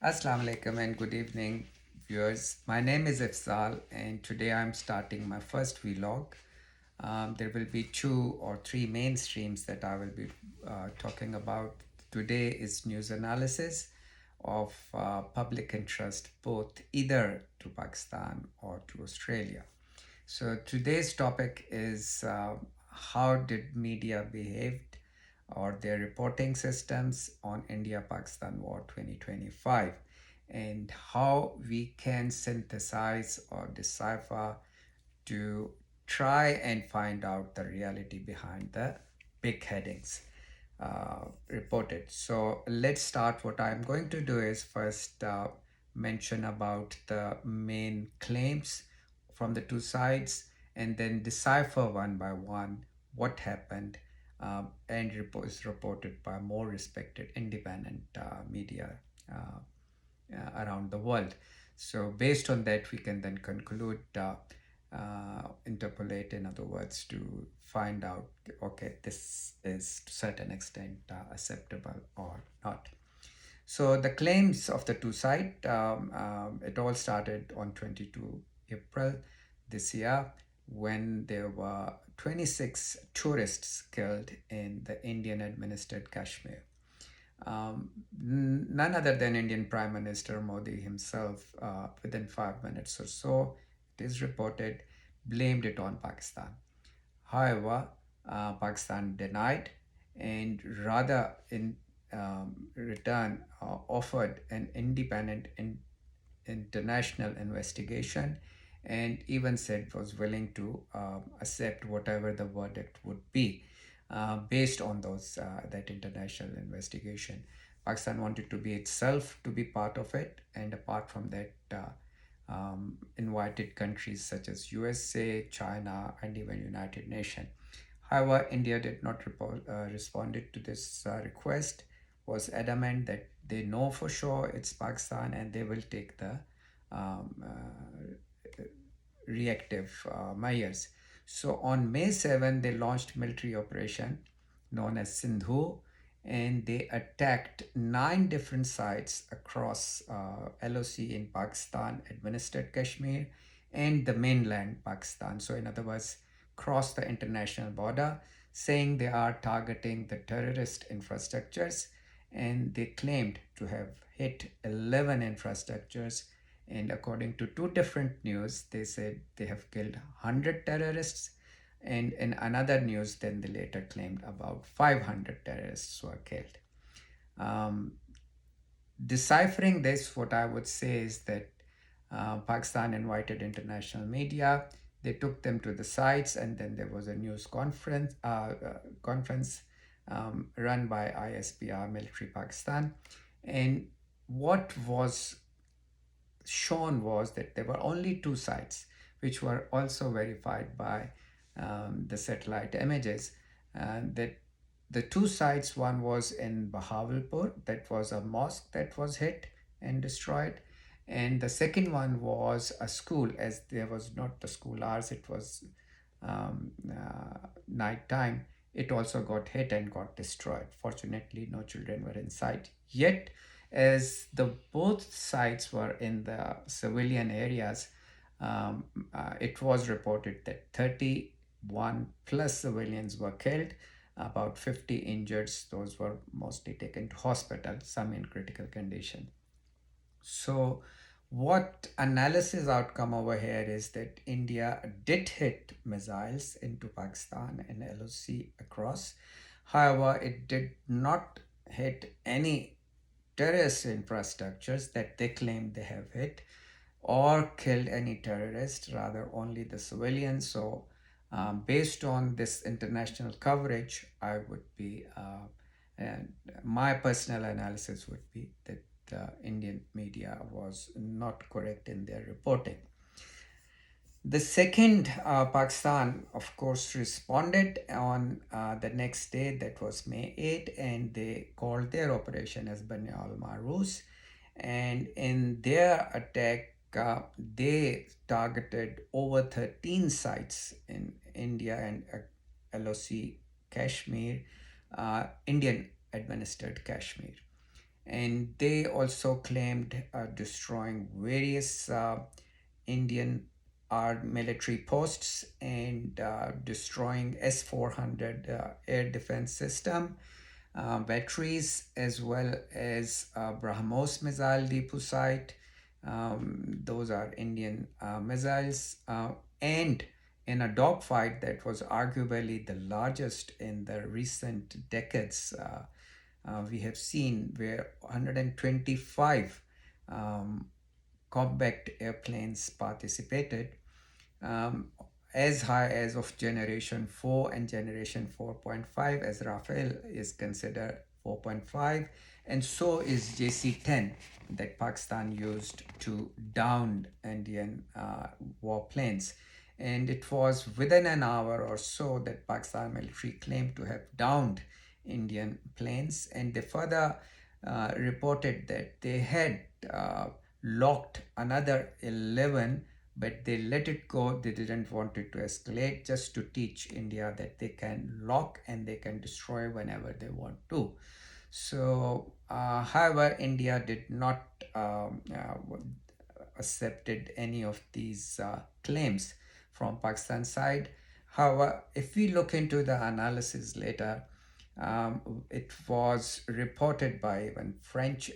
Assalamu alaikum and good evening, viewers. My name is Ifzal, and today I'm starting my first vlog. There will be two or three main streams that I will be talking about. Today is news analysis of public interest, both either to Pakistan or to Australia. So today's topic is how did media behaved or their reporting systems on India-Pakistan War 2025 and how we can synthesize or decipher to try and find out the reality behind the big headings reported. So let's start. What I'm going to do is first mention about the main claims from the two sides and then decipher one by one what happened and is reported by more respected independent media uh, around the world. So based on that, we can then conclude, interpolate, in other words, to find out, okay, this is to a certain extent acceptable or not. So the claims of the two sides, it all started on 22 April this year when there were 26 tourists killed in the Indian administered Kashmir. None other than Indian Prime Minister Modi himself, within 5 minutes or so, it is reported, blamed it on Pakistan. However, Pakistan denied and rather in return offered an independent international investigation and even said was willing to accept whatever the verdict would be based on those that international investigation. Pakistan wanted to be itself to be part of it, and apart from that, invited countries such as USA, China, and even United Nations. However, India did not responded to this request, was adamant that they know for sure it's Pakistan and they will take the um, reactive measures. So on May 7, they launched military operation known as Sindhu, and they attacked 9 different sites across LOC in Pakistan, administered Kashmir, and the mainland Pakistan. So in other words, crossed the international border, saying they are targeting the terrorist infrastructures, and they claimed to have hit 11 infrastructures, and according to two different news, they said they have killed 100 terrorists, and in another news, then they later claimed about 500 terrorists were killed. Um, Deciphering this, what I would say is that Pakistan invited international media. They took them to the sites, and then there was a news conference run by ISPR, Military Pakistan. And what was shown was that there were only two sites, which were also verified by the satellite images. That the two sites, one was in Bahawalpur, that was a mosque that was hit and destroyed, and the second one was a school, as there was not the school hours, it was night time. It also got hit and got destroyed. Fortunately, no children were inside. Yet, as the both sites were in the civilian areas, it was reported that 31 plus civilians were killed, about 50 injured. Those were mostly taken to hospital, some in critical condition. So, what analysis outcome over here is that India did hit missiles into Pakistan and LOC across. However, it did not hit any terrorist infrastructures that they claim they have hit or killed any terrorists, rather only the civilians. So, based on this international coverage, I would be, and my personal analysis would be that Indian media was not correct in their reporting. The second, Pakistan, of course, responded on the next day, that was May 8, and they called their operation as Bani al Marus. And in their attack, they targeted over 13 sites in India and LOC Kashmir, Indian administered Kashmir. And they also claimed destroying various Indian armed military posts and destroying S-400 air defense system, batteries, as well as BrahMos missile depot site. Those are Indian missiles. And in a dogfight that was arguably the largest in the recent decades, we have seen where 125 um, combat airplanes participated, um, as high as of generation 4 and generation 4.5, as Rafael is considered 4.5, and so is JC-10 that Pakistan used to down Indian warplanes. And it was within an hour or so that Pakistan military claimed to have downed Indian planes, and they further reported that they had locked another 11, but they let it go. They didn't want it to escalate, just to teach India that they can lock and they can destroy whenever they want to. So, however, India did not accepted any of these claims from Pakistan side. However, if we look into the analysis later, it was reported by even French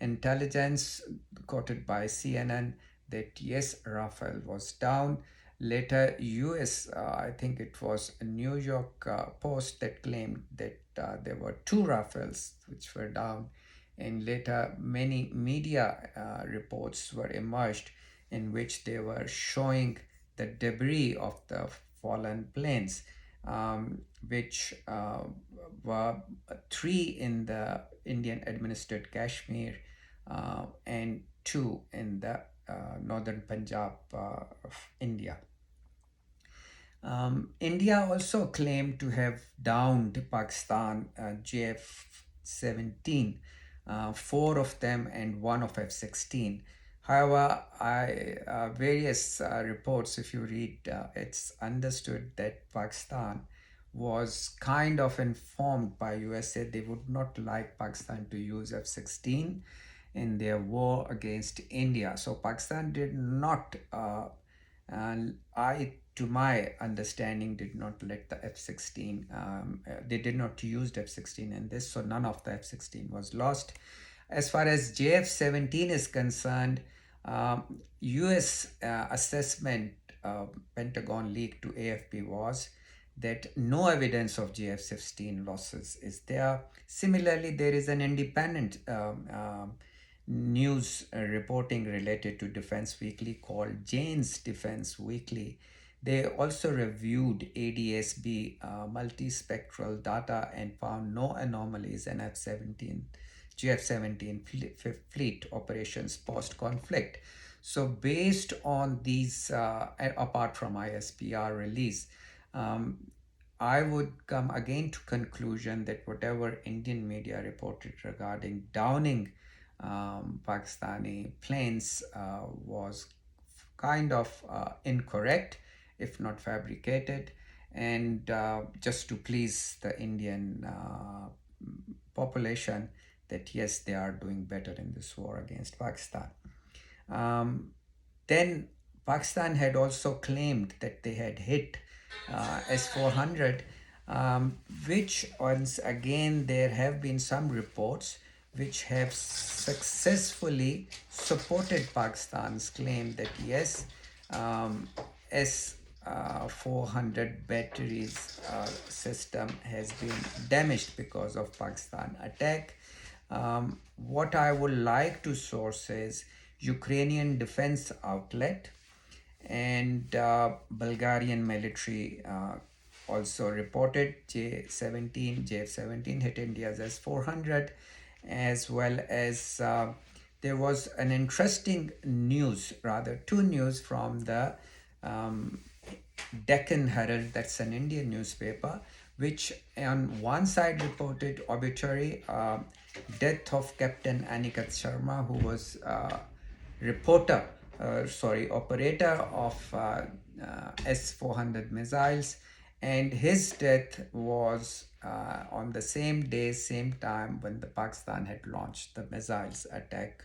intelligence, quoted by CNN, that yes, Rafale was down. Later, US, I think it was a New York Post that claimed that there were two Rafales which were down. And later, many media reports were emerged in which they were showing the debris of the fallen planes, which were three in the Indian administered Kashmir and two in the northern Punjab of India. India also claimed to have downed Pakistan JF-17, four of them and one of F-16. However, various reports, if you read, it's understood that Pakistan was kind of informed by USA they would not like Pakistan to use F-16 in their war against India. So Pakistan did not, and to my understanding, did not let the F-16, they did not use the F-16 in this, so none of the F-16 was lost. As far as JF-17 is concerned, US assessment, Pentagon leak to AFP, was that no evidence of JF-16 losses is there. Similarly, there is an independent news reporting related to Defense Weekly called Jane's Defense Weekly. They also reviewed ADSB multispectral data and found no anomalies in F-17, GF-17 fleet operations post-conflict. So based on these, apart from ISPR release, I would come again to conclusion that whatever Indian media reported regarding downing Pakistani planes was kind of incorrect, if not fabricated, and just to please the Indian population that yes, they are doing better in this war against Pakistan. Then Pakistan had also claimed that they had hit S-400, which once again there have been some reports which have successfully supported Pakistan's claim that yes, S-400 batteries system has been damaged because of Pakistan attack. What I would like to source is Ukrainian defense outlet and Bulgarian military also reported JF-17 hit India's S-400, as well as there was an interesting news, rather two news from the Deccan Herald, that's an Indian newspaper, which on one side reported obituary death of Captain Aniket Sharma, who was operator of S-400 missiles, and his death was on the same day, same time when the Pakistan had launched the missiles attack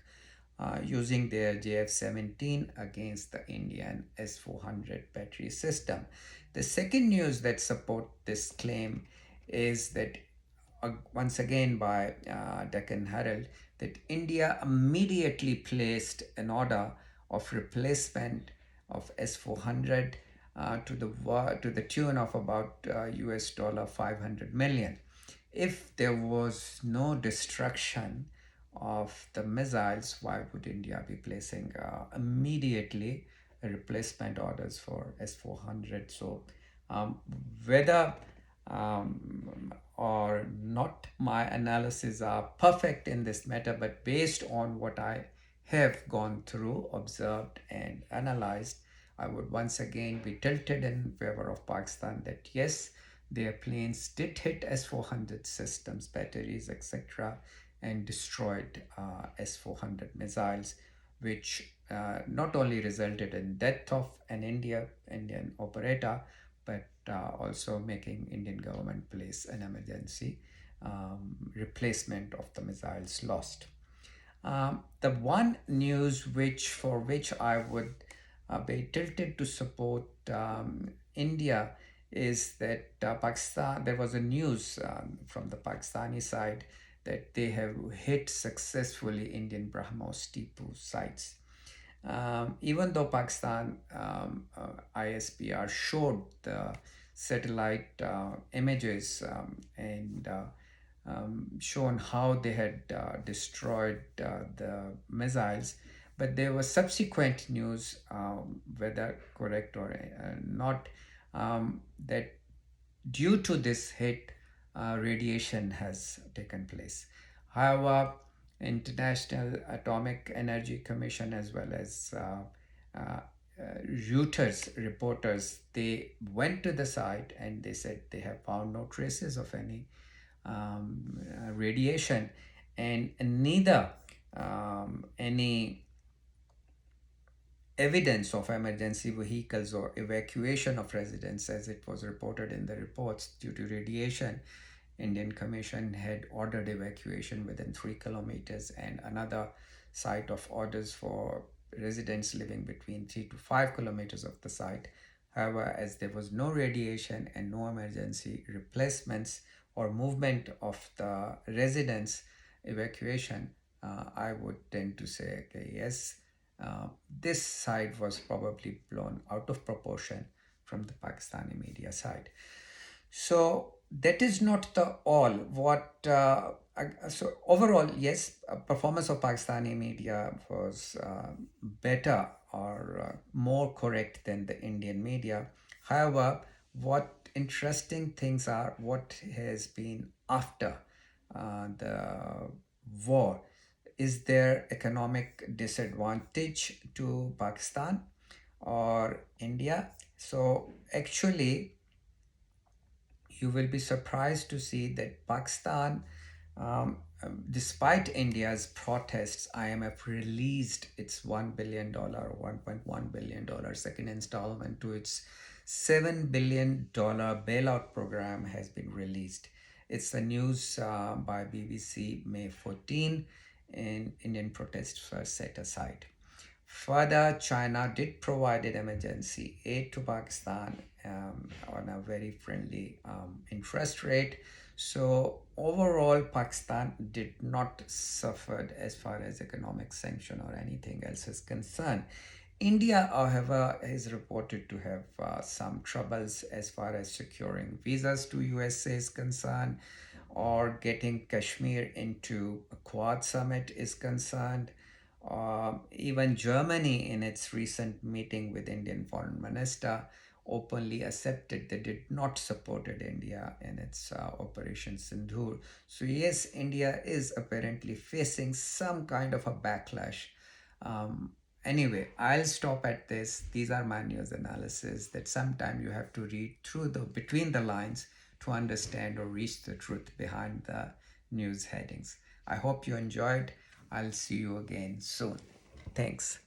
using their JF-17 against the Indian S-400 battery system. The second news that support this claim is that once again by Deccan Herald, that India immediately placed an order of replacement of S-400 to the tune of about US dollar 500 million. If there was no destruction of the missiles, why would India be placing immediately replacement orders for S-400? So whether or not my analysis are perfect in this matter, but based on what I have gone through, observed, and analyzed, I would once again be tilted in favor of Pakistan that yes, their planes did hit S-400 systems, batteries, etc., and destroyed S-400 missiles, which not only resulted in death of an Indian operator, but also making Indian government place an emergency replacement of the missiles lost. The one news which I would be tilted to support India is that Pakistan. There was a news from the Pakistani side that they have hit successfully Indian BrahMos Tipu sites. Even though Pakistan ISPR showed the satellite images and shown how they had destroyed the missiles, but there was subsequent news, whether correct or not, that due to this hit, radiation has taken place. However, International Atomic Energy Commission as well as Reuters reporters, they went to the site and they said they have found no traces of any radiation, and neither any evidence of emergency vehicles or evacuation of residents as it was reported in the reports due to radiation. Indian Commission had ordered evacuation within 3 kilometers, and another site of orders for residents living between 3 to 5 kilometers of the site. However, as there was no radiation and no emergency replacements or movement of the residents, evacuation, I would tend to say, okay, yes, this side was probably blown out of proportion from the Pakistani media side. So that is not the all. So overall, yes, performance of Pakistani media was better or more correct than the Indian media. However, what interesting things are what has been after the war. Is there economic disadvantage to Pakistan or India? So actually, you will be surprised to see that Pakistan, despite India's protests, IMF released its $1 billion, $1.1 billion second installment to its $7 billion bailout program has been released. It's the news by BBC May 14, and Indian protests were set aside. Further, China did provide an emergency aid to Pakistan on a very friendly interest rate. So overall, Pakistan did not suffer as far as economic sanction or anything else is concerned. India, however, is reported to have some troubles as far as securing visas to USA is concerned, or getting Kashmir into a Quad summit is concerned. Even Germany, in its recent meeting with Indian Foreign Minister, openly accepted they did not supported India in its Operation Sindhur. So yes, India is apparently facing some kind of a backlash. Anyway, I'll stop at this. These are my news analysis that sometimes you have to read through the between the lines to understand or reach the truth behind the news headings. I hope you enjoyed. I'll see you again soon. Thanks.